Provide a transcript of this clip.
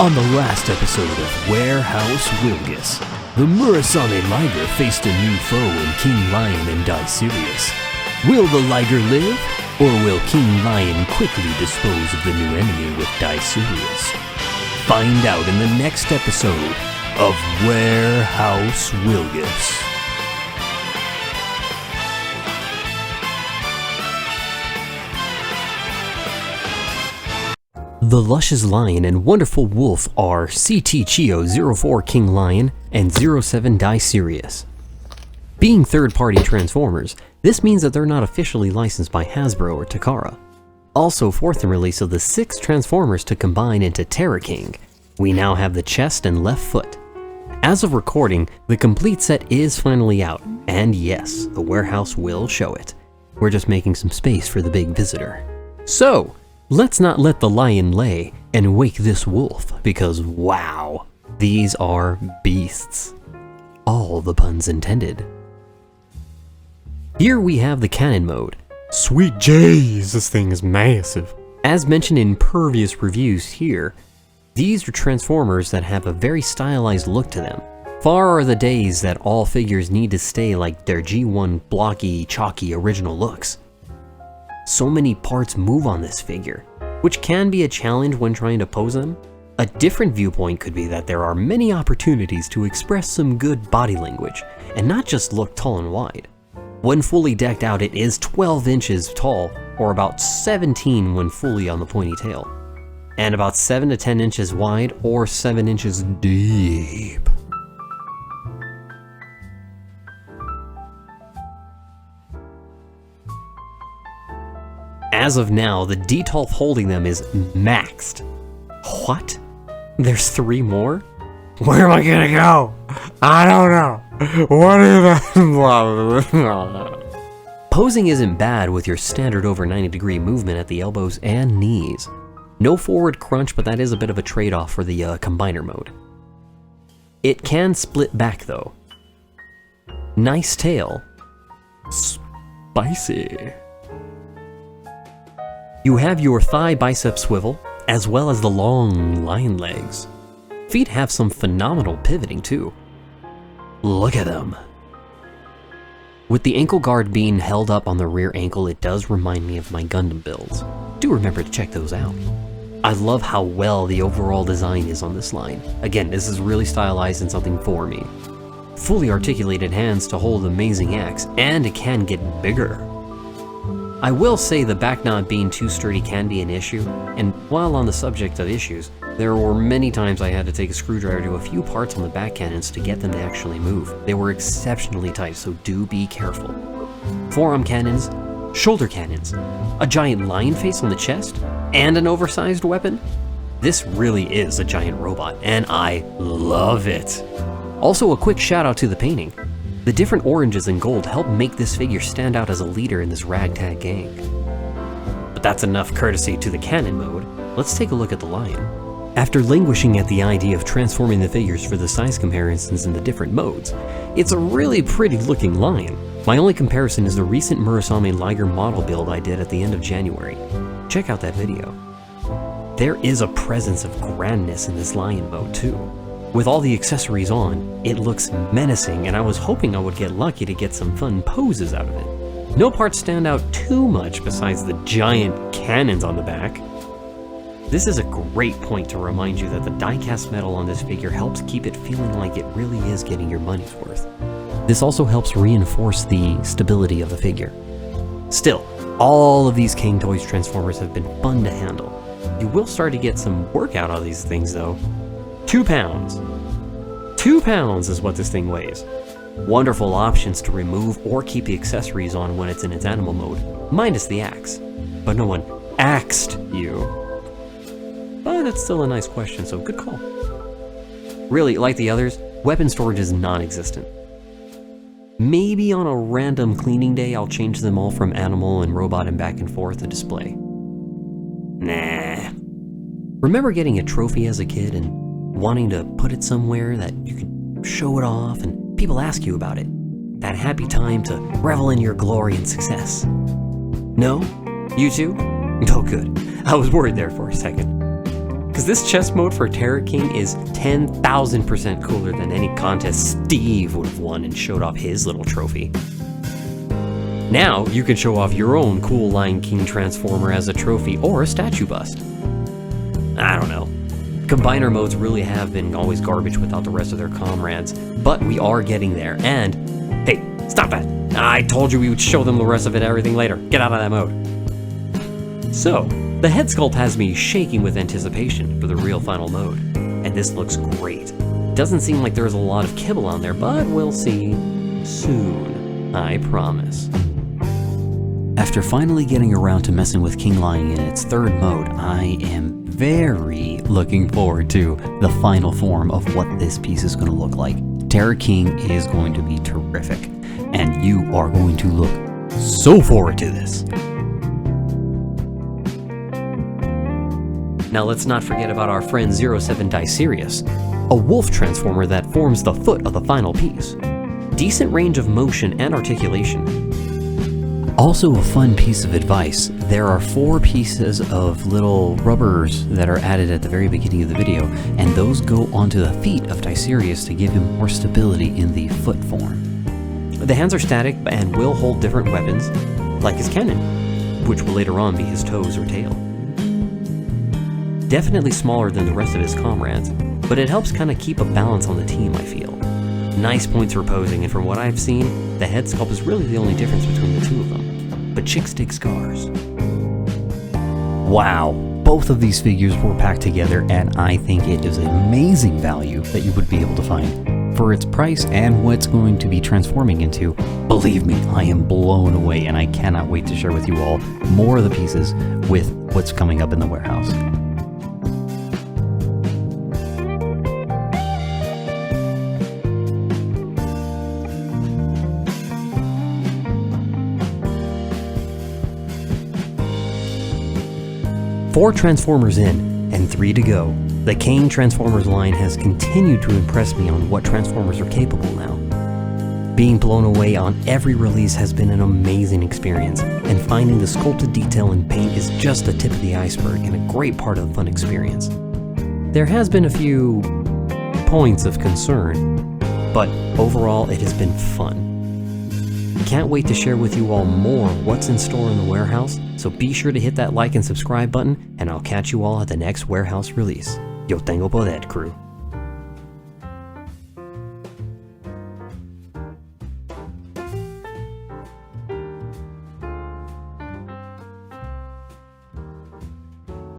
On the last episode of Warehouse Wilgus, the Murasame Liger faced a new foe in Kinglion Daisirius. Will the Liger live, or will King Lion quickly dispose of the new enemy with Daisirius? Find out in the next episode of Warehouse Wilgus. The luscious lion and wonderful wolf are CT04 King Lion and 07 Daisirius. Being third-party Transformers, this means that they're not officially licensed by Hasbro or Takara. Also, fourth in release of the 6 Transformers to combine into Terra King, we now have the chest and left foot. As of recording, the complete set is finally out, and yes, the warehouse will show it. We're just making some space for the big visitor. So, let's not let the lion lay and wake this wolf, because wow, these are beasts. All the puns intended. Here we have the cannon mode. Sweet J's, this thing is massive. As mentioned in previous reviews here, these are Transformers that have a very stylized look to them. Far are the days that all figures need to stay like their G1 blocky, chalky original looks. So many parts move on this figure, which can be a challenge when trying to pose them. A different viewpoint could be that there are many opportunities to express some good body language, and not just look tall and wide. When fully decked out, it is 12 inches tall, or about 17 when fully on the pointy tail, and about 7 to 10 inches wide, or 7 inches deep. As of now, the detolf holding them is maxed. What? There's 3 more? Where am I gonna go? I don't know. What is that? Posing isn't bad with your standard over 90-degree movement at the elbows and knees. No forward crunch, but that is a bit of a trade-off for the combiner mode. It can split back though. Nice tail. Spicy. You have your thigh bicep swivel, as well as the long lion legs. Feet have some phenomenal pivoting too. Look at them. With the ankle guard being held up on the rear ankle, it does remind me of my Gundam builds. Do remember to check those out. I love how well the overall design is on this line. Again, this is really stylized and something for me. Fully articulated hands to hold amazing axe, and it can get bigger. I will say the back not being too sturdy can be an issue, and while on the subject of issues, there were many times I had to take a screwdriver to a few parts on the back cannons to get them to actually move. They were exceptionally tight, so do be careful. Forearm cannons, shoulder cannons, a giant lion face on the chest, and an oversized weapon? This really is a giant robot, and I love it. Also, a quick shout out to the painting. The different oranges and gold help make this figure stand out as a leader in this ragtag gang. But that's enough courtesy to the cannon mode. Let's take a look at the lion. After languishing at the idea of transforming the figures for the size comparisons in the different modes, it's a really pretty looking lion. My only comparison is the recent Murasame Liger model build I did at the end of January. Check out that video. There is a presence of grandness in this lion mode too. With all the accessories on, it looks menacing, and I was hoping I would get lucky to get some fun poses out of it. No parts stand out too much besides the giant cannons on the back. This is a great point to remind you that the die-cast metal on this figure helps keep it feeling like it really is getting your money's worth. This also helps reinforce the stability of the figure. Still, all of these Cang Toys Transformers have been fun to handle. You will start to get some work out of these things though. 2 pounds. 2 pounds is what this thing weighs. Wonderful options to remove or keep the accessories on when it's in its animal mode, minus the axe. But no one axed you. But that's still a nice question, so good call. Really, like the others, weapon storage is non-existent. Maybe on a random cleaning day I'll change them all from animal and robot and back and forth to display. Nah. Remember getting a trophy as a kid and wanting to put it somewhere that you can show it off and people ask you about it? That happy time to revel in your glory and success. No? You too? Oh good. I was worried there for a second. Because this chess mode for Terror King is 10,000% cooler than any contest Steve would have won and showed off his little trophy. Now, you can show off your own cool Lion King transformer as a trophy or a statue bust. I don't know. Combiner modes really have been always garbage without the rest of their comrades, but we are getting there, and... Hey, stop that! I told you we would show them the rest of it everything later. Get out of that mode. So, the head sculpt has me shaking with anticipation for the real final mode, and this looks great. Doesn't seem like there's a lot of kibble on there, but we'll see soon, I promise. After finally getting around to messing with Kinglion in its third mode, I am very looking forward to the final form of what this piece is going to look like. Terror King is going to be terrific, and you are going to look so forward to this. Now let's not forget about our friend 07 Daisirius, a wolf transformer that forms the foot of the final piece. Decent range of motion and articulation. Also a fun piece of advice, there are 4 pieces of little rubbers that are added at the very beginning of the video, and those go onto the feet of Daisirius to give him more stability in the foot form. The hands are static and will hold different weapons, like his cannon, which will later on be his toes or tail. Definitely smaller than the rest of his comrades, but it helps kind of keep a balance on the team, I feel. Nice points for posing, and from what I've seen, the head sculpt is really the only difference between the two of them. But chicks dig scars. Wow, both of these figures were packed together, and I think it is amazing value that you would be able to find. For its price and what it's going to be transforming into, believe me, I am blown away, and I cannot wait to share with you all more of the pieces with what's coming up in the warehouse. Four Transformers in, and 3 to go. The Cang Transformers line has continued to impress me on what Transformers are capable now. Being blown away on every release has been an amazing experience, and finding the sculpted detail in paint is just the tip of the iceberg and a great part of the fun experience. There has been a few points of concern, but overall it has been fun. Can't wait to share with you all more what's in store in the warehouse, so be sure to hit that like and subscribe button, and I'll catch you all at the next warehouse release. Yo tengo poder, crew.